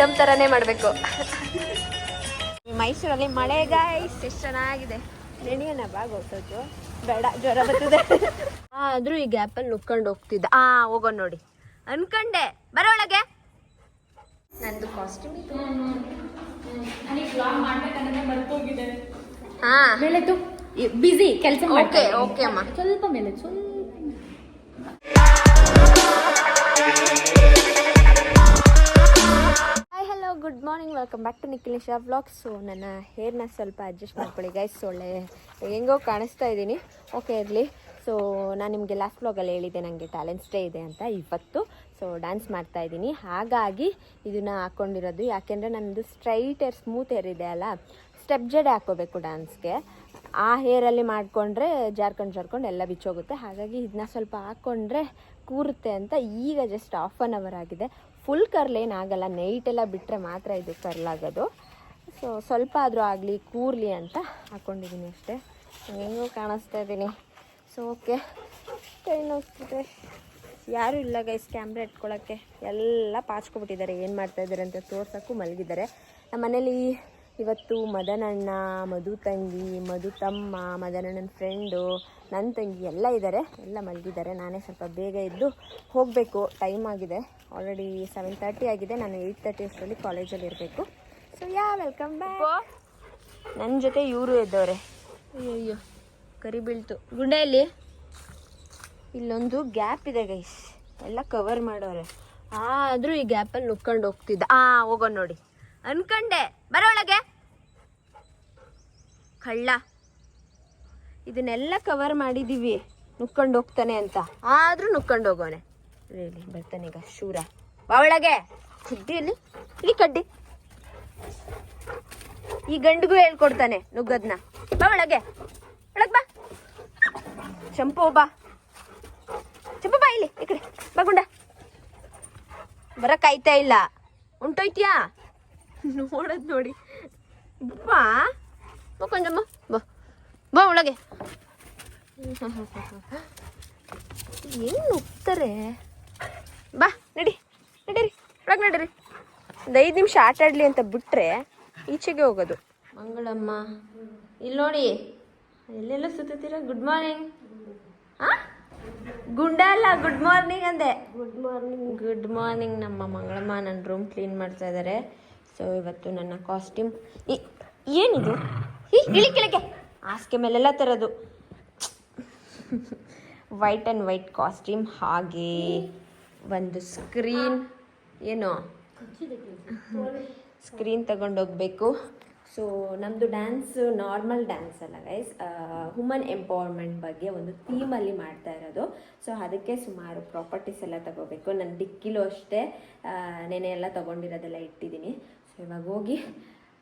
Item ಥರನೇ ಮಾಡಬೇಕು. ಮೈಸೂರಲ್ಲಿ ಮಳೆ ಗಾಯ್ಸ್ ಎಷ್ಟು ಚೆನ್ನಾಗಿದೆ. ನೆನೆಯೋಣ ಬಾಗೋಸೋದು ಬೇಡ, ಜ್ವರ ಬರ್ತದೆ. ಆದರೂ ಈ ಗ್ಯಾಪಲ್ಲಿ ನುಕ್ಕೊಂಡು ಹೋಗ್ತಿದ್ದ. ಹೋಗೋಣ ನೋಡಿ ಅನ್ಕೊಂಡೆ. ಬರೋಳಗೆ ನಂದು ಕಾಸ್ಟ್ಯೂಮ್ ಇದು. ಬಿಸಿ ಕೆಲಸ. ಓಕೆ ಅಮ್ಮ, ಸ್ವಲ್ಪ ಮೇಲೆ hi hello good morning, welcome back to Nikhilesh vlogs. So ನನ್ನ ಹೇರ್ನ ಸ್ವಲ್ಪ ಅಡ್ಜಸ್ಟ್ ಮಾಡ್ಕೊಳ್ಳಿ ಗೈಸ್. ಒಳ್ಳೆ ಹೆಂಗೋ ಕಾಣಿಸ್ತಾ ಇದ್ದೀನಿ, ಓಕೆ ಇರಲಿ. ಸೊ ನಾನು ನಿಮಗೆ ಲಾಸ್ಟ್ ವ್ಲಾಗಲ್ಲಿ ಹೇಳಿದ್ದೆ ನನಗೆ ಟ್ಯಾಲೆಂಟ್ಸ್ ಡೇ ಇದೆ ಅಂತ ಇವತ್ತು. ಸೊ ಡ್ಯಾನ್ಸ್ ಮಾಡ್ತಾ ಇದ್ದೀನಿ, ಹಾಗಾಗಿ ಇದನ್ನು ಹಾಕ್ಕೊಂಡಿರೋದು. ಯಾಕೆಂದರೆ ನನ್ನದು ಸ್ಟ್ರೈಟ್ ಹೇರ್, ಸ್ಮೂತ್ ಹೇರ್ ಇದೆ ಅಲ್ಲ, ಸ್ಟೆಪ್ ಜಡೆ ಹಾಕ್ಕೋಬೇಕು ಡ್ಯಾನ್ಸ್ಗೆ. ಆ ಹೇರಲ್ಲಿ ಮಾಡಿಕೊಂಡ್ರೆ ಜಾರ್ಕೊಂಡು ಎಲ್ಲ ಬಿಚ್ಚೋಗುತ್ತೆ. ಹಾಗಾಗಿ ಇದನ್ನ ಸ್ವಲ್ಪ ಹಾಕ್ಕೊಂಡ್ರೆ ಕೂರುತ್ತೆ ಅಂತ ಈಗ ಜಸ್ಟ್ 1/2 hour ಆಗಿದೆ. ಫುಲ್ ಕರ್ಲ್ ಏನಾಗಲ್ಲ, ನೈಟೆಲ್ಲ ಬಿಟ್ಟರೆ ಮಾತ್ರ ಇದು ಕರ್ಲಾಗೋದು. ಸೊ ಸ್ವಲ್ಪ ಆದರೂ ಆಗಲಿ ಕೂರಲಿ ಅಂತ ಹಾಕ್ಕೊಂಡಿದ್ದೀನಿ ಅಷ್ಟೇ. ಹೆಂಗೋ ಕಾಣಿಸ್ತಾ ಇದ್ದೀನಿ. ಸೊ ಓಕೆ, ಕೈ ನೋಡ್ತಿದ್ರೆ ಯಾರೂ ಇಲ್ಲ ಗೈಸ್ ಕ್ಯಾಮ್ರಾ ಇಟ್ಕೊಳ್ಳೋಕ್ಕೆ. ಎಲ್ಲ ಪಾಚ್ಕೊಬಿಟ್ಟಿದ್ದಾರೆ, ಏನು ಮಾಡ್ತಾಯಿದ್ದಾರೆ ಅಂತ ತೋರ್ಸೋಕ್ಕೂ ಮಲಗಿದ್ದಾರೆ. ನಮ್ಮ ಮನೇಲಿ ಇವತ್ತು ಮದನಣ್ಣ, ಮಧು ತಂಗಿ, ಮಧು ತಮ್ಮ, ಮದನಣ್ಣನ ಫ್ರೆಂಡು, ನನ್ನ ತಂಗಿ ಎಲ್ಲ ಇದ್ದಾರೆ, ಎಲ್ಲ ಮಲಗಿದ್ದಾರೆ. ನಾನೇ ಸ್ವಲ್ಪ ಬೇಗ ಎದ್ದು ಹೋಗಬೇಕು, ಟೈಮ್ ಆಗಿದೆ ಆಲ್ರೆಡಿ 7:30 ಆಗಿದೆ. ನಾನು 8:30 ಅಷ್ಟರಲ್ಲಿ ಕಾಲೇಜಲ್ಲಿ ಇರಬೇಕು. So welcome back. ನನ್ನ ಜೊತೆ ಇವರು ಎದ್ದವ್ರೆ. ಅಯ್ಯೋ ಕರಿ ಬೀಳ್ತು ಗುಂಡೆಯಲ್ಲಿ. ಇಲ್ಲೊಂದು ಗ್ಯಾಪ್ ಇದೆ ಗೈಸ್, ಎಲ್ಲ ಕವರ್ ಮಾಡೋರೆ. ಆದರೂ ಈ ಗ್ಯಾಪಲ್ಲಿ ನುಕ್ಕೊಂಡು ಹೋಗ್ತಿದ್ದ. ಹೋಗೋಣ ನೋಡಿ ಅನ್ಕೊಂಡೆ. ಬರೋಳಗೆ ಕಳ್ಳ. ಇದನ್ನೆಲ್ಲ ಕವರ್ ಮಾಡಿದ್ದೀವಿ ನುಕ್ಕೊಂಡು ಹೋಗ್ತಾನೆ ಅಂತ, ಆದರೂ ನುಕ್ಕೊಂಡು ಹೋಗೋನೆ. ರೇಲಿ ಬರ್ತಾನೆ ಈಗ ಶೂರ. ಬಾ ಒಳಗೆ. ಕಡ್ಡಿಯಲ್ಲಿ ಇಲ್ಲಿ ಕಡ್ಡಿ. ಈ ಗಂಡಿಗೂ ಹೇಳ್ಕೊಡ್ತಾನೆ ನುಗ್ಗದ್ನ. ಬಾ ಒಳಗೆ, ಒಳಗೆ ಬಾ. ಚಂಪು ಬಾ, ಚಂಪು ಬಾ ಇಲ್ಲಿ, ಈ ಕಡೆ ಬಾ. ಗುಂಡ ಬರಕ್ಕಾಯ್ತಾ ಇಲ್ಲ, ಉಂಟೋಯ್ತೀಯಾ ನೋಡೋದು ನೋಡಿ. ಬಾ ಕೊಂಜಮ್ಮ, ಬಾ ಬಾ ಒಳಗೆ. ಏನು ನುಗ್ತಾರೆ. ಬಾ ನಡಿ, ನಡೀರಿ ಒಳಗೆ ನಡೀರಿ. ಒಂದು 5 ನಿಮಿಷ ಆಟ ಆಡಲಿ ಅಂತ ಬಿಟ್ಟರೆ ಈಚೆಗೆ ಹೋಗೋದು. ಮಂಗಳಮ್ಮ ಇಲ್ಲಿ ನೋಡಿ, ಎಲ್ಲೆಲ್ಲ ಸುತ್ತೀರ. Good morning. ಗುಂಡ ಅಲ್ಲ, ಗುಡ್ ಮಾರ್ನಿಂಗ್ ಅಂದೆ. Good morning. ನಮ್ಮ ಮಂಗಳಮ್ಮ ನನ್ನ ರೂಮ್ ಕ್ಲೀನ್ ಮಾಡ್ತಾ ಇದ್ದಾರೆ. ಸೊ ಇವತ್ತು ನನ್ನ ಕಾಸ್ಟ್ಯೂಮ್ ಏನಿದು, ಇಳಿ ಕೆಳಗೆ ಹಾಸಿಗೆ ಮೇಲೆಲ್ಲ ತರೋದು. ವೈಟ್ ಆ್ಯಂಡ್ ವೈಟ್ ಕಾಸ್ಟ್ಯೂಮ್, ಹಾಗೆ ಒಂದು ಸ್ಕ್ರೀನ್ ತಗೊಂಡೋಗ್ಬೇಕು. ಸೊ ನಮ್ಮದು ಡ್ಯಾನ್ಸ್ ನಾರ್ಮಲ್ ಡ್ಯಾನ್ಸ್ ಅಲ್ಲ ಗೈಸ್, ವುಮನ್ ಎಂಪವರ್ಮೆಂಟ್ ಬಗ್ಗೆ ಒಂದು ಥೀಮಲ್ಲಿ ಮಾಡ್ತಾ ಇರೋದು. ಸೊ ಅದಕ್ಕೆ ಸುಮಾರು ಪ್ರಾಪರ್ಟೀಸ್ ಎಲ್ಲ ತಗೋಬೇಕು. ನನ್ನ ಡಿಕ್ಕಿಲೂ ಅಷ್ಟೇ ನೆನೆ ಎಲ್ಲ ತೊಗೊಂಡಿರೋದೆಲ್ಲ ಇಟ್ಟಿದ್ದೀನಿ. ಸೊ ಇವಾಗ ಹೋಗಿ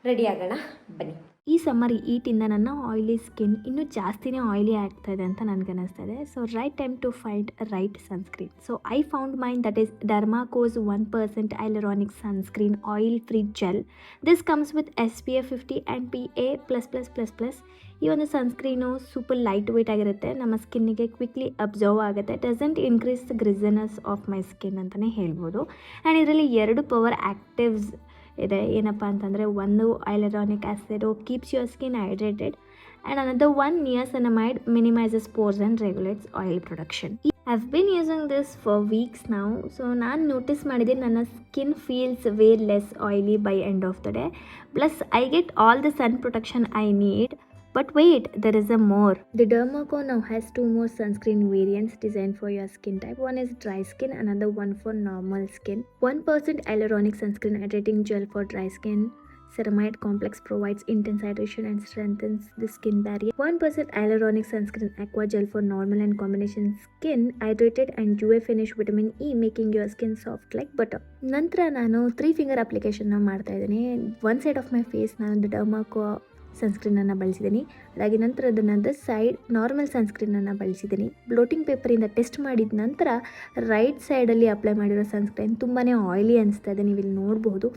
ರೆಡಿ ಆಗೋಣ ಬನ್ನಿ. ಈ ಸಮ್ಮರ್ ಈಟಿಂದ ನನ್ನ ಆಯಿಲಿ ಸ್ಕಿನ್ ಇನ್ನೂ ಜಾಸ್ತಿನೇ ಆಯಿಲಿ ಆಗ್ತಾ ಇದೆ ಅಂತ ನನಗನ್ನಿಸ್ತಾ ಇದೆ. So right time to find right sunscreen. So I found mine, that is Dermaco's 1% hyaluronic sunscreen oil free gel. This comes with SPF 50 and PA++++. ಈ ಒಂದು ಸನ್ಸ್ಕ್ರೀನು ಸೂಪರ್ ಲೈಟ್ ವೇಟ್ ಆಗಿರುತ್ತೆ, ನಮ್ಮ ಸ್ಕಿನ್ನಿಗೆ ಕ್ವಿಕ್ಲಿ ಅಬ್ಸರ್ವ್ ಆಗುತ್ತೆ. Doesn't increase the greasiness of my skin ಅಂತಲೇ ಹೇಳ್ಬೋದು. And ಇದರಲ್ಲಿ 2 power actives ಇದೆ. ಏನಪ್ಪ ಅಂತಂದರೆ, ಒಂದು hyaluronic acid keeps your skin hydrated, and another one niacinamide minimises pores and regulates oil production. I have been using this for weeks ನಾವು. So ನಾನು notice ಮಾಡಿದೆ ನನ್ನ skin feels way less oily by end of the day. Plus I get all the sun protection I need. But wait, there is a more. The Dermaco now has 2 more sunscreen variants designed for your skin type. One is dry skin, another one for normal skin. 1% hyaluronic sunscreen hydrating gel for dry skin. Ceramide complex provides intense hydration and strengthens the skin barrier. 1% hyaluronic sunscreen aqua gel for normal and combination skin, hydrated and UV finish vitamin E, making your skin soft like butter. ನಂತರ ನಾನು 3 finger application ಮಾಡ್ತಾ ಇದ್ದೀನಿ. One side of my face ನಾನು the Dermaco ಸನ್ಸ್ಕ್ರೀನನ್ನು ಬಳಸಿದ್ದೀನಿ. ಹಾಗೆ ನಂತರ ಅದನ್ನು side normal ಸನ್ಸ್ಕ್ರೀನನ್ನು ಬಳಸಿದ್ದೀನಿ. Bloating ಪೇಪರಿಂದ test ಮಾಡಿದ ನಂತರ ರೈಟ್ ಸೈಡಲ್ಲಿ ಅಪ್ಲೈ ಮಾಡಿರೋ ಸನ್ಸ್ಕ್ರೀನ್ ತುಂಬಾ ಆಯಿಲಿ ಅನಿಸ್ತಾ ಇದೆ. ನೀವು ಇಲ್ಲಿ ನೋಡಬಹುದು,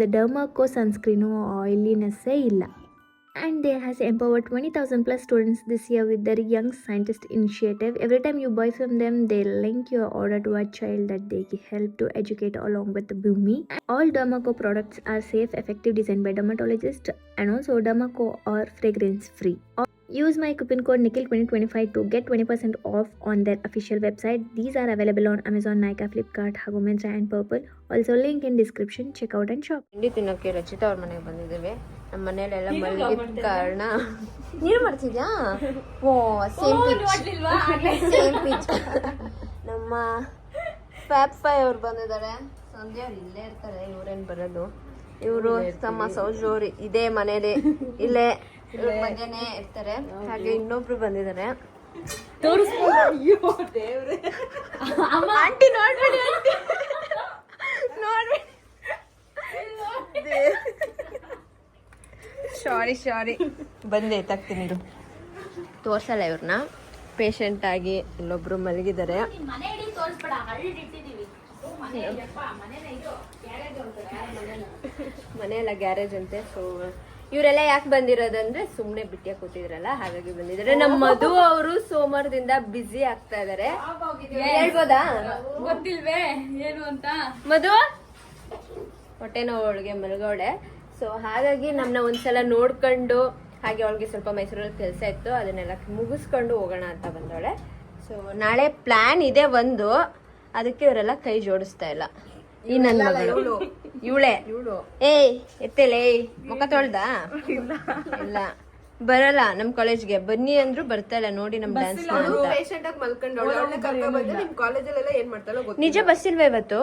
ದ ಡರ್ಮಾಕೋ ಸನ್ಸ್ಕ್ರೀನು ಆಯಿಲಿನೆಸ್ಸೇ ಇಲ್ಲ. And there has empowered 20,000 plus students this year with their Young Scientist initiative. Every time you buy from them, they link your order to a child that they help to educate along with the Bhumi. All Dermaco products are safe, effective, designed by dermatologists, and also Dermaco are fragrance free. Use my coupon code NIKHIL2025 to get 20% off on their official website. These are available on Amazon, Nykaa, Flipkart, Hago, Myntra and Purple. Also link in description. Check out and shop. ತಿಂಡಿ ತಿನ್ನೋಕ್ಕೆ ರಚಿತಾ ಅವ್ರ ಮನೆಗೆ ಬಂದಿದ್ದೇವೆ. ನಮ್ಮ ಮನೇಲೆಲ್ಲ ಮಲಗಿದ ಕಾರಣ ನೀರು ಮಾಡ್ತಿದ್ಯಾ? ಓ ಸೇಮ್ ಪಿಚ್. ನಮ್ಮ ಫ್ಯಾಪ್ ಫೈ ಅವ್ರು ಬಂದಿದ್ದಾರೆ. ಸಂಧ್ಯಾ ಅವ್ರು ಇಲ್ಲೇ ಇರ್ತಾರೆ, ಇವ್ರೇನು ಬರೋದು. ಇವರು ತಮ್ಮ ಸೌಜೋರಿ ಇದೇ ಮನೇಲಿ ಇಲ್ಲೇ ಮನೆನೇ ಇರ್ತಾರೆ. ಹಾಗೆ ಇನ್ನೊಬ್ರು ಬಂದಿದ್ದಾರೆ. ಆಂಟಿ ನೋಡ್ಬೇಡಿ, ನೋಡ್ಬೇಡಿ. ಸಾರಿ ಬಂದೆ ತಗ್ತೀನಿ. ತೋರ್ಸಲ್ಲ ಇವ್ರನ್ನ. ಪೇಷಂಟ್ ಆಗಿ ಇಲ್ಲೊಬ್ರು ಮಲಗಿದ್ದಾರೆ. ಮನೆಯಲ್ಲ ಗ್ಯಾರೇಜ್ ಅಂತೆ. ಸೊ ಇವರೆಲ್ಲ ಯಾಕೆ ಬಂದಿರೋದಂದ್ರೆ ಸುಮ್ನೆ ಬಿಟ್ಟಿಯಾಗಿ ಕೂತಿದ್ರಲ್ಲ, ಹಾಗಾಗಿ ಬಂದಿದ್ದಾರೆ. ನಮ್ಮ ಮಧು ಅವರು ಸೋಮವಾರದಿಂದ ಬ್ಯುಸಿ ಆಗ್ತಾ ಇದಾರೆ. ಹೇಳ್ಬೋದಾ? ಗೊತ್ತಿಲ್ವೇ ಏನು ಅಂತ. ಮಧು ಹೊಟ್ಟೆ ನೋವು, ಅವಳಿಗೆ ಮಲಗೋಳೆ. ಸೊ ಹಾಗಾಗಿ ನಮ್ಮನ್ನ ಒಂದ್ಸಲ ನೋಡ್ಕೊಂಡು, ಹಾಗೆ ಅವಳಿಗೆ ಸ್ವಲ್ಪ ಮೈಸೂರಲ್ಲಿ ಕೆಲಸ ಇತ್ತು, ಅದನ್ನೆಲ್ಲ ಮುಗಿಸ್ಕೊಂಡು ಹೋಗೋಣ ಅಂತ ಬಂದವಳೆ. ಸೊ ನಾಳೆ ಪ್ಲಾನ್ ಇದೆ ಒಂದು, ಅದಕ್ಕೆ ಇವರೆಲ್ಲ ಕೈ ಜೋಡಿಸ್ತಾ ಇಲ್ಲ. ಈ ನನ್ನ ಮಗಳು ಇವಳೆ. ಏಯ್ ಎತ್ತೇಲೇ, ಮುಖ ತೊಳ್ದ? ಇಲ್ಲ ಬರಲ್ಲ ನಮ್ ಕಾಲೇಜ್ಗೆ. ಬನ್ನಿ ಅಂದ್ರು ಬರ್ತಾ ಇಲ್ಲ. ನೋಡಿ ನಮ್ ಡ್ಯಾನ್ಸ್ ನಿಜ. ಬಸ್ ಇಲ್ವಾ ಇವತ್ತು?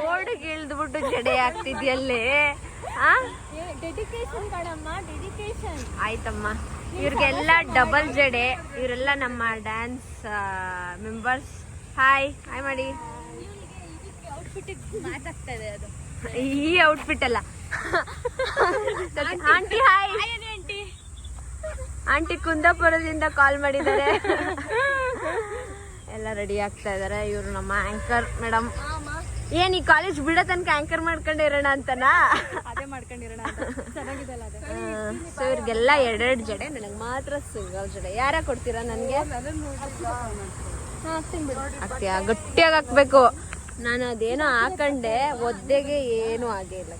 ರೋಡ್ಗೆ ಇಳ್ದ್ಬಿಟ್ಟು ಜಡೆ ಆಗ್ತಿದ್ಯಲ್ಲೇ. ಆಯ್ತಮ್ಮ, ಇವ್ರಿಗೆಲ್ಲ ಡಬಲ್ ಜಡೆ. ಇವರೆಲ್ಲ ನಮ್ಮ ಡ್ಯಾನ್ಸ್ ಮೆಂಬರ್ಸ್. ಹಾಯ್ ಮಾಡಿ. ಈ ಔಟ್ಫಿಟ್ ಅಲ್ಲ ಆಂಟಿ. ಹಾಯ್ ಆಂಟಿ ಕುಂದಾಪುರದಿಂದ ಕಾಲ್ ಮಾಡಿದ್ದಾರೆ. ಎಲ್ಲ ರೆಡಿ ಆಗ್ತಾ ಇದಾರೆ. ಇವ್ರು ನಮ್ಮ ಆಂಕರ್ ಮೇಡಮ್. ಏನ್ ಈ ಕಾಲೇಜ್ ಬಿಡೋ ತನಕ ಆಂಕರ್ ಮಾಡ್ಕೊಂಡಿರೋಣ ಅಂತನಾ? ಅದೇ ಮಾಡ್ಕೊಂಡಿರೋಣ ಅಂತ. ಚೆನ್ನಾಗಿದಲ್ಲ ಅದೇ. ಸೊ ಇವ್ರಿಗೆಲ್ಲ ಎರಡೆರಡು ಜಡೆ, ನನಗೆ ಮಾತ್ರ ಸಿಂಗಲ್ ಜಡೆ. ಯಾರ ಕೊಡ್ತೀರಾ ನನ್ಗೆ? ಆಗ್ತೀಯಾ? ಗಟ್ಟಿಯಾಗಿ ಹಾಕ್ಬೇಕು. ನಾನು ಅದೇನೋ ಹಾಕೊಂಡೆ, ಒದ್ದೆಗೆ ಏನು ಆಗೇ ಇಲ್ಲ.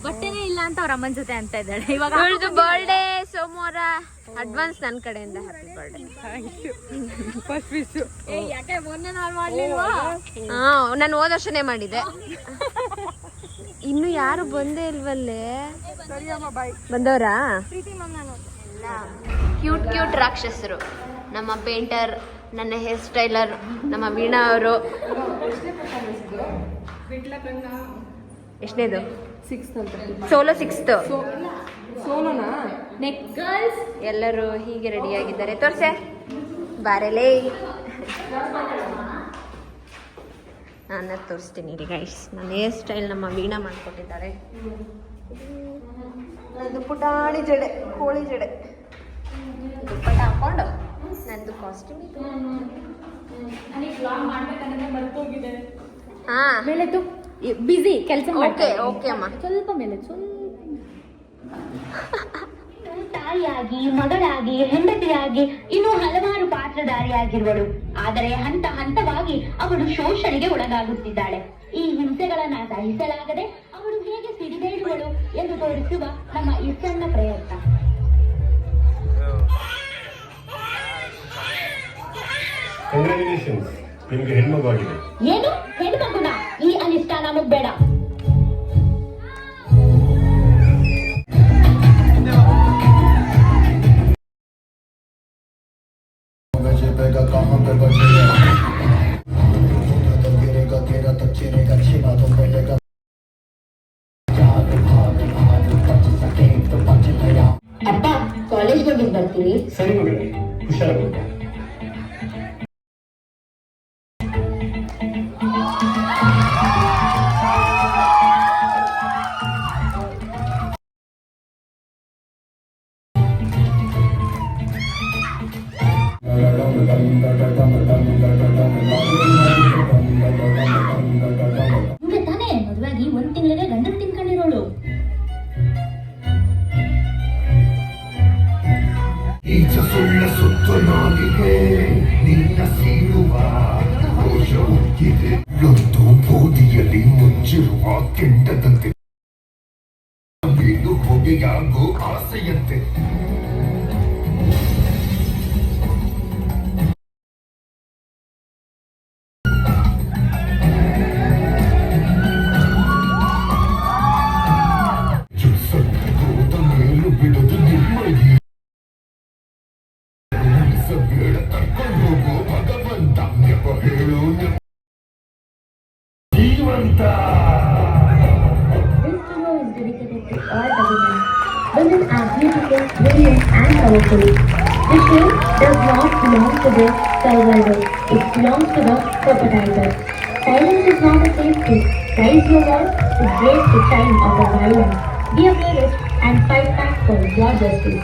ಬಟ್ಟೆನೇ ಇಲ್ಲ ಅಂತ ಅವ್ರ ಅಮ್ಮನ ಜೊತೆ ಅಂತ ಇದ್ದಾಳೆ ಇವಾಗ. ಇವಳ್ದು ಬರ್ಡೇ ಸೋಮವಾರ. ಅಡ್ವಾನ್ಸ್ ನನ್ನ ಕಡೆಯಿಂದ ಹ್ಯಾಪಿ ಬರ್ಡೇ. ಯಾಕೆ ಮೊನ್ನೆ ನಾನು ಮಾಡ್ಲಿಲ್ವಾ? ನಾನು ಹೋದ ವರ್ಷನೇ ಮಾಡಿದ್ದೆ. ಇನ್ನು ಯಾರು ಬಂದೇ ಇಲ್ವಲ್ಲೇ. ಬಂದವರಾ? ಕ್ಯೂಟ್ ರಾಕ್ಷಸರು. ನಮ್ಮ ಪೇಂಟರ್, ನನ್ನ ಹೇರ್ ಸ್ಟೈಲರ್, ನಮ್ಮ ವೀಣಾ ಅವರು. ಎಷ್ಟನೇದು? Solo 6th. ಎಲ್ಲರೂ ಹೀಗೆ ರೆಡಿ ಆಗಿದ್ದಾರೆ. ತೋರ್ಸೆ ಬಾರೆಲೇ. ನಾನು ತೋರಿಸ್ತೀನಿ ರೀ ಗೈಸ್. ನನ್ನ ಹೇರ್ ಸ್ಟೈಲ್ ನಮ್ಮ ವೀಣಾ ಮಾಡಿಕೊಟ್ಟಿದ್ದಾರೆ. ನಂದು ಪುಟಾಣಿ ಜಡೆ, ಕೋಳಿ ಜಡೆ, ದುಪ್ಪಟ್ಟ ಹಾಕೊಂಡು ನಂದು ಕಾಸ್ಟ್ಯೂಮ್ ಇದು. ಹಾ ಮೇಲೆ ಬಿಸಿ ಕೆಲಸ ಓಕೆ ಅಮ್ಮ. ಸ್ವಲ್ಪ ಮೇಲೆ ತಾಯಿಯಾಗಿ, ಮಗಳಾಗಿ, ಹೆಂಡತಿಯಾಗಿ, ಇನ್ನು ಹಲವಾರು ಪಾತ್ರಧಾರಿಯಾಗಿರುವಳು. ಆದರೆ ಹಂತ ಹಂತವಾಗಿ ಅವಳು ಶೋಷಣೆಗೆ ಒಳಗಾಗುತ್ತಿದ್ದಾಳೆ. ಈ ಹಿಂಸೆಗಳನ್ನ ಸಹಿಸಲಾಗದೆ ಅವಳು ಹೇಗೆ ಸಿಡಿದೇಳುವಳು ಎಂದು ತೋರಿಸುವ ನಮ್ಮ ಈ ಸಣ್ಣ ಪ್ರಯತ್ನ. ನಿಮಗೆ ಹೆಣ್ಮಗುವಾಗಿದೆ. ಏನು ಹೆಣ್ಮಗುನ? ಈ ಅನಿಷ್ಟ ನಮಗ್ ಬೇಡ. ಅಪ್ಪ, ಕಾಲೇಜ್ ಹೋಗಿ ಬರ್ತೀವಿ. ಸರಿ ಮಗಳೇ, ಹುಷಾರಾಗಿ. ಕೆಂಡದಂತೆ ಬೀಳು ಹೊಗೆಯಾಗೋ ಆಸೆಯಂತೆ ಹೋದ ಮೇಲೂ ಬಿಡದು ನಿಮ್ಮಲ್ಲಿ ಬೇಡ ಕರ್ಕೊಂಡು ಹೋಗೋ ಭಗವಂತ ನೆಪ ಹೇಳು ಜೀವಂತ. This duo is dedicated to all the women. Women are beautiful, brilliant, and powerful. The show does not belong to the survivor. It belongs to the perpetrator. Silence is not a safety. Raise your voice to break the chain of the violence. Be a fearless and fight back for your justice.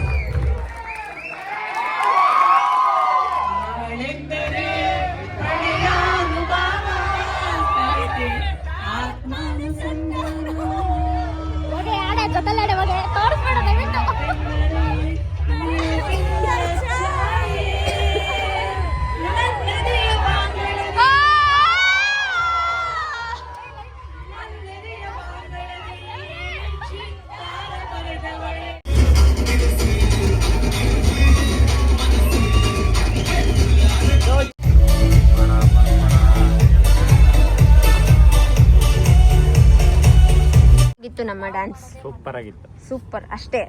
ನಮ್ಮ dance super ಆಗಿತ್ತು. Super ಅಷ್ಟೇ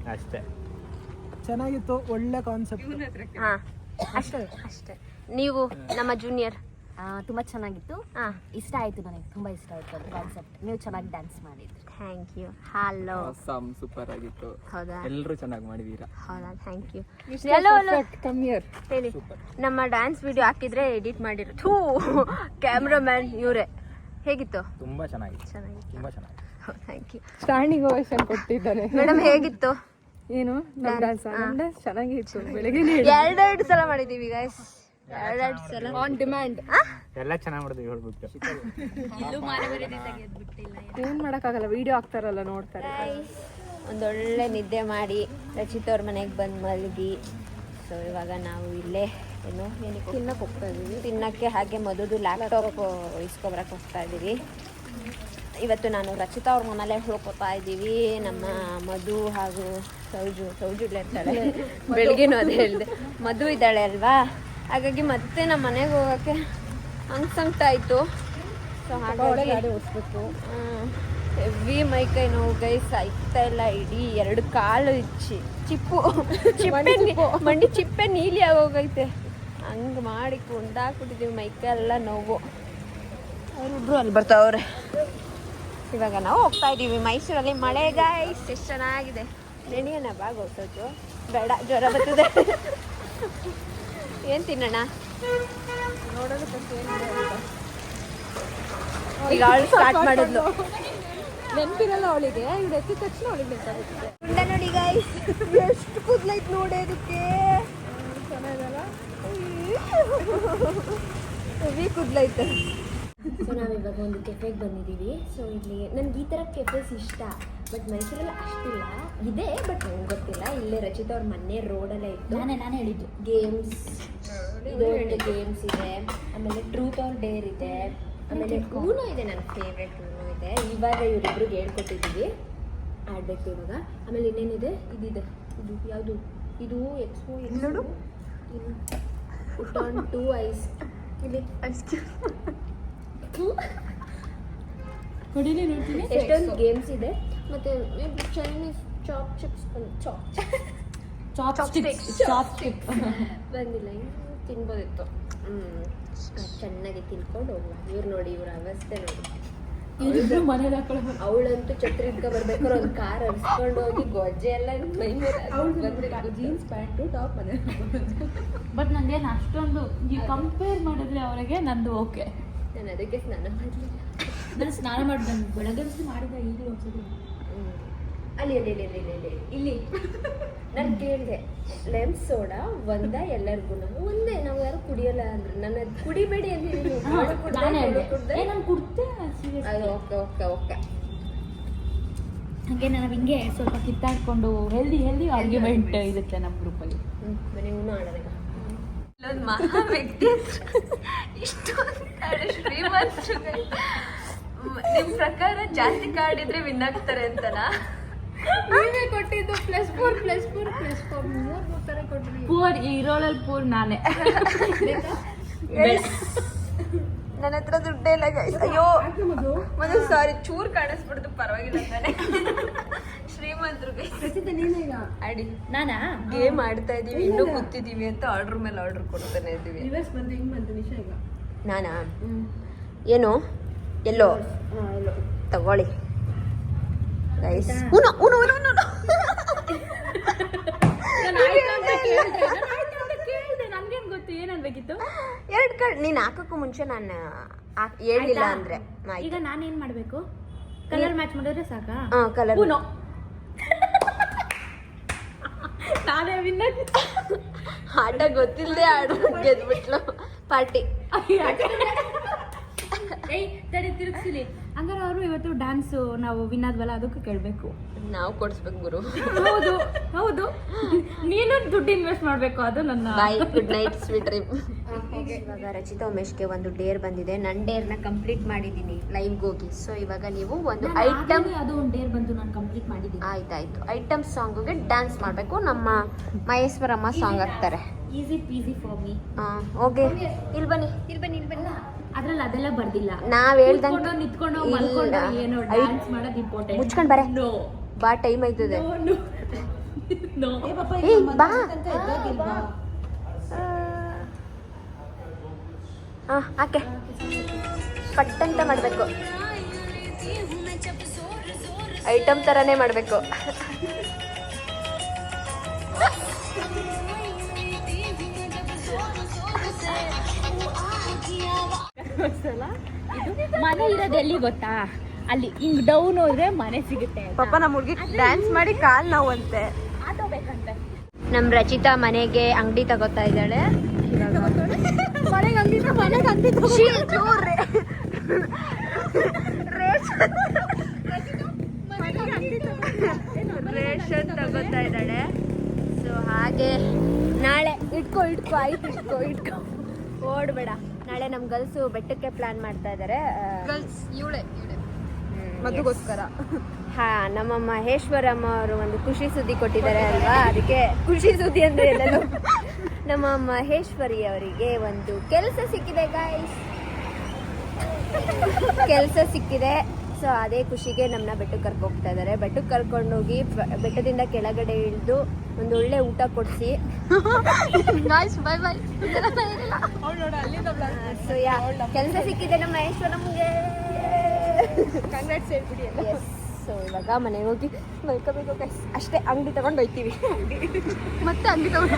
ಚೆನ್ನಾಗಿತ್ತು, ಒಳ್ಳೆ concept. ಹಾ ಅಷ್ಟೇ ಅಷ್ಟೇ. ನೀವು ನಮ್ಮ ಜೂನಿಯರ್ ತುಂಬಾ ಚೆನ್ನಾಗಿತ್ತು. ಹಾ ಇಷ್ಟ ಆಯ್ತು, ನನಗೆ ತುಂಬಾ ಇಷ್ಟ ಆಯ್ತು ಅದು ಕಾನ್ಸೆಪ್ಟ್. ನೀವು ಚೆನ್ನಾಗಿ ಡ್ಯಾನ್ಸ್ ಮಾಡಿದ್ರಿ. Thank you. ಹಲೋ ಸೂಪರ್ ಆಗಿತ್ತು. ಹೌದಾ ಎಲ್ಲರೂ ಚೆನ್ನಾಗಿ ಮಾಡಿದೀರಾ. ಹೌದಾ ಥ್ಯಾಂಕ್ ಯು. ಹೇಳಿ ನಮ್ಮ ಡ್ಯಾನ್ಸ್ ವಿಡಿಯೋ ಹಾಕಿದ್ರೆ ಎಡಿಟ್ ಮಾಡಿರೋ ಥೂ ಕ್ಯಾಮ್ರಾಮ್ಯಾನ್ ಇವರೇ. ಹೇಗಿತ್ತು? ತುಂಬಾ ಚೆನ್ನಾಗಿತ್ತು. ಚೆನ್ನಾಗಿತ್ತು. ತುಂಬಾ ಚೆನ್ನಾಗಿ. Thank you. ಸ್ಟ್ಯಾಂಡಿಂಗ್ ಓವೇಷನ್ ಕೊಟ್ಟಿದ್ದಾನೆ. ಮೇಡಮ್ ಹೇಗಿತ್ತು? ಏನು ಚೆನ್ನಾಗಿತ್ತು. ಬೆಳಗ್ಗೆ ಎರಡೆರಡು ಸಲ ಮಾಡಿದೀವಿ ಗೈಸ್, ಎರಡೆರಡು ಸಲ ಆನ್ ಡಿಮ್ಯಾಂಡ್. ಎಲ್ಲ ಚೆನ್ನಾಗಿ ಮಾಡಿದ್ವಿ ಹೇಳ್ಬಿಟ್ಟು. ಏನ್ ಮಾಡಕ್ಕಾಗಲ್ಲ, ವಿಡಿಯೋ ಹಾಕ್ತಾರಲ್ಲ ನೋಡ್ತಾರೆ. ಒಂದೊಳ್ಳೆ ನಿದ್ದೆ ಮಾಡಿ ರಚಿತ್ ಅವ್ರ ಮನೆಗೆ ಬಂದು ಮಲಗಿ. ಸೊ ಇವಾಗ ನಾವು ಇಲ್ಲೇ ಏನಕ್ಕೆ ತಿನ್ನಕ್ಕೆ ಹೋಗ್ತಾ ಇದ್ದೀವಿ. ತಿನ್ನಕ್ಕೆ ಹಾಗೆ ಮದುದು ಲ್ಯಾಪ್ಟಾಪ್ ಇಸ್ಕೊಬರಕ್ಕೆ ಹೋಗ್ತಾ ಇದ್ದೀವಿ. ಇವತ್ತು ನಾನು ರಚಿತಾ ಅವ್ರ ಮನೇಲೆ ಹೋಗ್ಕೋತಾ ಇದ್ದೀವಿ. ನಮ್ಮ ಮಧು ಹಾಗೂ ಸೌಜು ಇರ್ತಾಳೆ, ಬೆಳಗ್ಗೆನೂ ಅದೇ ಹೇಳಿದೆ, ಮಧು ಇದ್ದಾಳೆ ಅಲ್ವಾ, ಹಾಗಾಗಿ ಮತ್ತೆ ನಮ್ಮ ಮನೆಗೆ ಹೋಗೋಕ್ಕೆ ಸಂಕಟ. ಸೊ ಹಾಗಾಗಿ ಹೆವಿ ಮೈಕೈ ನೋವು ಗೈಸ್, ಆಯ್ತಾ ಇಲ್ಲ. ಇಡೀ 2 ಕಾಲು ಮಂಡಿ ಚಿಪ್ಪೆ ನೀಲಿ ಆಗೋಗೈತೆ. ಹಂಗೆ ಮಾಡಿ ಕುಂದಾಕ್ಬಿಟ್ಟಿದ್ದೀವಿ, ಮೈಕೈ ಎಲ್ಲ ನೋವು. ಅವರಿಬ್ರು ಅಲ್ಲಿ ಬರ್ತಾವ್ರೆ. ಇವಾಗ ನಾವು ಹೋಗ್ತಾ ಇದ್ದೀವಿ ಮೈಸೂರಲ್ಲಿ. ಮಳೆ ಗೈಸ್ ಎಷ್ಟು ಚೆನ್ನಾಗಿದೆ. ನೆನೆಯೋಣ ಬಾಗ ಹೋಗ್ತೋದು ಬೇಡ, ಜ್ವರ ಬರ್ತದೆ. ಏನು ತಿನ್ನೋಣ? ಈಗ ಅವಳು ಸ್ಟಾರ್ಟ್ ಮಾಡಿದ್ಲು. ನೆನಪಿರಲ್ಲ ಅವಳಿಗೆ, ಇವ್ರು ಎತ್ತಿದ ತಕ್ಷಣ ಅವಳಿಗೆ ನೆನಪಾಗುತ್ತೆ. ಉಂಡ ನೋಡಿ ಗೈಸ್, ಎಷ್ಟು ಕೂದಲೈತೆ ನೋಡೋದಕ್ಕೆ. ಚೆನ್ನಾಗಲ್ಲ, ಹೆವಿ ಕೂದಲೈತೆ. ಸೊ ನಾವಿವಾಗ ಒಂದು ಕೆಫೆಗೆ ಬಂದಿದ್ದೀವಿ. ಸೊ ಇಲ್ಲಿ ನನಗೆ ಈ ಥರ ಕೆಫೆಸ್ ಇಷ್ಟ, ಬಟ್ ಮೈಸೂರಲ್ಲಿ ಅಷ್ಟಿಲ್ಲ. ಇದೆ ಬಟ್ ನನಗೆ ಗೊತ್ತಿಲ್ಲ. ಇಲ್ಲೇ ರಚಿತ್ ಅವ್ರ ಮನೆ ರೋಡಲ್ಲೇ ಇತ್ತು. ನಾನು ಹೇಳಿದ್ದು ಗೇಮ್ಸ್, ಇದೊಂದು ಗೇಮ್ಸ್ ಇದೆ. ಆಮೇಲೆ ಟ್ರೂತ್ ಆರ್ ಡೇರ್ ಇದೆ. ಆಮೇಲೆ ಊನು ಇದೆ, ನನ್ನ ಫೇವ್ರೆಟ್ ಊನು ಇದೆ. ಇವಾಗ ಇವರಿಬ್ರಿಗೆ ಹೇಳ್ಕೊಟ್ಟಿದ್ದೀವಿ, ಆಡಬೇಕು ಇವಾಗ. ಆಮೇಲೆ ಇನ್ನೇನಿದೆ, ಇದಿದೆ, ಇದು ಯಾವುದು ಇದು ಎಕ್ಸ್ಪೋ ನೋಡು, ಪುಟ್ ಆನ್ 2 ಐಸ್. ಇಲ್ಲಿ ಎಷ್ಟೊಂದು ಗೇಮ್ಸ್ ಇದೆ. ಮತ್ತೆ ಚೈನೀಸ್ ಚಾಪ್ಸ್ಟಿಕ್ಸ್ ಬಂದಿಲ್ಲ, ತಿನ್ಬೋದಿತ್ತು. ಚೆನ್ನಾಗಿ ತಿನ್ಕೊಂಡು ಹೋಗುವ. ಇವ್ರು ನೋಡಿ, ಇವ್ರ ಅವಸ್ಥೆ ನೋಡಿ. ಅವಳಂತೂ ಛತ್ರಿ ಇಟ್ಕ ಬರ್ಬೇಕಾದ್ರೆ ಒಂದು ಕಾರ್ ಅರ್ಸ್ಕೊಂಡು ಹೋಗಿ ಗೊಜ್ಜೆ ಎಲ್ಲ ಮೈ ಮೇಲೆ ಜೀನ್ಸ್ ಪ್ಯಾಂಟು ಟಾಪ್ ಮನೆ. ಬಟ್ ನಂಗೇನು ಅಷ್ಟೊಂದು ಕಂಪೇರ್ ಮಾಡಿದ್ರೆ ಅವರಿಗೆ ನಂದು ಓಕೆ. ನಾನು ಅದಕ್ಕೆ ಸ್ನಾನ ಮಾಡಲಿಲ್ಲ. ನಾನು ಸ್ನಾನ ಮಾಡಿ ಬಂದು ಬೆಳಗ್ಗೆ ಮಾಡಿದೆ. ಈಗಲೂ ಒಂದ್ಸತಿ ಅಲ್ಲಿ ಇಲ್ಲಿ ನಾನು ಕೇಳಿದೆ, ಲೆಮನ್ ಸೋಡಾ ಒಂದ ಎಲ್ಲರಿಗೂ? ಒಂದೇ, ನಾವು ಯಾರು ಕುಡಿಯಲ್ಲ ಅಂದ್ರೆ ನಾನು ಅದು ಕುಡಿಬೇಡಿ ಅಂದಿದ್ದೀನಿ. ನಾನು ಕುಡ್ತೆ. ಓಕೆ ಹಾಗೆ ನಾವು ಹಿಂಗೆ ಸ್ವಲ್ಪ ಕಿತ್ತಾಡ್ಕೊಂಡು ಹೆಲ್ದಿ ಆರ್ಗ್ಯುಮೆಂಟ್ ಇರುತ್ತೆ ನಮ್ಮ ಗ್ರೂಪಲ್ಲಿ. ಮನೆ ಆಡೋಣ. ಇಲ್ಲೊಂದು ಮಹಾ ವ್ಯಕ್ತಿ ಇಷ್ಟೊಂದು ಶ್ರೀಮಂತ ನಿಮ್ ಪ್ರಕಾರ ಜಾಸ್ತಿ ಕಾರ್ಡ್ ಇದ್ರೆ ವಿನ್ ಆಗ್ತಾರೆ ಅಂತನಾ? ನೀವೇ ಕೊಟ್ಟಿದ್ದು +4 ಮೂರ್ ತರ ಕೊಟ್ರಿ. ಪೂರ್ ಇರೋಳಲ್ಲಿ ಪೂರ್ ನಾನೇ. ನನ್ನ ಹತ್ರ ದುಡ್ಡೇ ಇಲ್ಲ ಗೈಸ್. ಅಯ್ಯೋ ಮತ್ತೆ ಸಾರಿ, ಚೂರ್ ಕಾಣಿಸ್ಬಿಡ್ತು, ಪರವಾಗಿಲ್ಲ ತಾನೆ. ಶ್ರೀಮಂತರು ಅಡಿ ನಾನಾ ಗೇಮ್ ಆಡ್ತಾ ಇದೀವಿ, ಇನ್ನೂ ಕೂತಿದೀವಿ ಅಂತ ಆರ್ಡರ್ ಮೇಲೆ ಆರ್ಡರ್ ಕೊಡ್ತಾನೆ ಇದೀವಿ. ನಾನಾ ಏನು ಎಲ್ಲೋ ತಗೊಳ್ಳಿ ಗೈಸ್. ನನ್ಗೇನ್ ಗೊತ್ತು ಏನನ್ಬೇಕಿತ್ತು. 2 ಕಾರ್ಡ್ ನೀನ್ ಹಾಕಕ್ಕೂ ಮುಂಚೆ ನಾನು ಹೇಳಿಲ್ಲ ಅಂದ್ರೆ ಈಗ ನಾನೇನ್ ಮಾಡ್ಬೇಕು? ಕಲರ್ ಮ್ಯಾಚ್ ಮಾಡಿದ್ರೆ ಸಾಕಾ? ಕಲರ್ ನಾನೇ ವಿನ್. ಆಟ ಗೊತ್ತಿಲ್ಲದೆ ಆಡು ಗೆದ್ಬಿಟ್ಲು ಪಾರ್ಟಿ. ಏಯ್ ತಡಿ ತಿರುಗಿಸಿಲಿ. ಹಂಗಾರೆ ಅವರು ಇವತ್ತು ಡ್ಯಾನ್ಸ್ ನಾವು ವಿನ್ ಆದ್ವಲ್ಲ ಅದಕ್ಕೂ ಕೇಳ್ಬೇಕು. ನಾವು ಕೊಡ್ಸ್ಬೇಕು ಗುರು. ಹೌದು ಹೌದು, ನೀನು ದುಡ್ಡು ಇನ್ವೆಸ್ಟ್ ಮಾಡ್ಬೇಕು. ಅದು ನನ್ನ boy. Good night, sweet dream. ಇವಾಗ ರಚಿತಾ ಉಮೇಶ್ಗೆ ಒಂದು ಡೇರ್ ಬಂದಿದೆ. ನನ್ನ ಡೇರ್ನ ಕಂಪ್ಲೀಟ್ ಮಾಡಿದ್ದೀನಿ ಲೈವ್ಗೆ ಹೋಗಿ. ಸೊ ಇವಾಗ ನೀವು ಒಂದು ಐಟಮ್, ಅದು ಒಂದು ಡೇರ್ ಬಂದು ನಾನು ಕಂಪ್ಲೀಟ್ ಮಾಡಿದ್ದೀನಿ. ಆಯ್ತಾಯ್ತು, ಐಟಮ್ ಸಾಂಗ್ಗೆ ಡ್ಯಾನ್ಸ್ ಮಾಡಬೇಕು. ನಮ್ಮ ಮಹೇಶ್ವರಮ್ಮ ಸಾಂಗ್ ಹಾಕ್ತಾರೆ. Easy peasy for me. Okay, ಇಲ್ಲಿ ಬನ್ನಿ. ಅದ್ರಲ್ಲಿ ಅದೆಲ್ಲ ಬರ್ದಿಲ್ಲ. ನಾವ್ ಹೇಳ್ದಂಗೆ ನಿಂತ್ಕೊಂಡು ಮಲ್ಕೊಂಡು ಏನೋ ಡ್ಯಾನ್ಸ್ ಮಾಡೋದು ಇಂಪಾರ್ಟೆಂಟ್. ಮುಚ್ಕೊಂಡ್ ಬರೆ. ನೋ ಬಾ, ಟೈಮ್ ಆಯ್ತದೆ. ನೋ ಬಾ. ಹಾಕೆ ಪಟ್ಟಂತ ಮಾಡಬೇಕು. ಐಟಮ್ ತರನೇ ಮಾಡಬೇಕು. ಮನೆ ಇರೋದು ಎಲ್ಲಿ ಗೊತ್ತಾ? ಅಲ್ಲಿ ಹಿಂಗ್ ಡೌನ್ ಹೋದ್ರೆ ಮನೆ ಸಿಗುತ್ತೆ. ಪಾಪ ನಮ್ಮ ಹುಡುಗಿ ಡ್ಯಾನ್ಸ್ ಮಾಡಿ ಕಾಲ್ ನೋವಂತೆ. ಆಟೋ ಬೇಕಂತೆ. ನಮ್ಮ ರಚಿತಾ ಮನೆಗೆ ಅಂಗಡಿ ತಗೋತಾ ಇದ್ದಾಳೆ. ರೇಷನ್ ತಗೋತಾ ಇದ್ದಾಳೆ. ಸೊ ಹಾಗೆ ನಾಳೆ ಇಟ್ಕೋ ಆಯ್ತು, ಓಡ್ಬೇಡ. ನಾಳೆ ನಮ್ಮ ಗರ್ಲ್ಸು ಬೆಟ್ಟಕ್ಕೆ ಪ್ಲಾನ್ ಮಾಡ್ತಾ ಇದ್ದಾರೆ. ಮದುಗೋಸ್ಕರ. ಹಾ, ನಮ್ಮ ಮಹೇಶ್ವರಮ್ಮ ಅವರು ಒಂದು ಖುಷಿ ಸುದ್ದಿ ಕೊಟ್ಟಿದ್ದಾರೆ ಅಲ್ವಾ, ಅದಕ್ಕೆ ಖುಷಿ ಸುದ್ದಿ ಅಂದ್ರೆ ಎಲ್ಲರೂ. ನಮ್ಮ ಮಹೇಶ್ವರಿ ಅವರಿಗೆ ಒಂದು ಕೆಲಸ ಸಿಕ್ಕಿದೆ ಗಾಯ್ಸ್, ಕೆಲಸ ಸಿಕ್ಕಿದೆ. ಸೊ ಅದೇ ಖುಷಿಗೆ ನಮ್ಮನ್ನ ಬೆಟ್ಟಕ್ಕೆ ಕರ್ಕೊಂಡು ಹೋಗ್ತಾ ಇದ್ದಾರೆ. ಬೆಟ್ಟಕ್ಕೆ ಕರ್ಕೊಂಡೋಗಿ ಬೆಟ್ಟದಿಂದ ಕೆಳಗಡೆ ಇಳಿದು ಒಂದು ಒಳ್ಳೆ ಊಟ ಕೊಡಿಸಿ. ಬಾಯ್ ಬಾಯ್. ಸೊ ಕೆಲಸ ಸಿಕ್ಕಿದೆ ನಮ್ಮ ಮಹೇಶ್ವರಮ್ಗೆ. ಕಂಗ್ರಾಟ್ಸ್ ಹೇಳ್ಬಿಡಿ. ಸೊ ಇವಾಗ ಮನೆಗೆ ಹೋಗಿ ಮಲ್ಕೋಬೇಕು ಗೈಸ್. ಅಷ್ಟೇ, ಅಂಗಡಿ ತಗೊಂಡು ಹೋಗ್ತೀವಿ. ಮತ್ತೆ ಅಂಗಡಿ ತಗೊಂಡು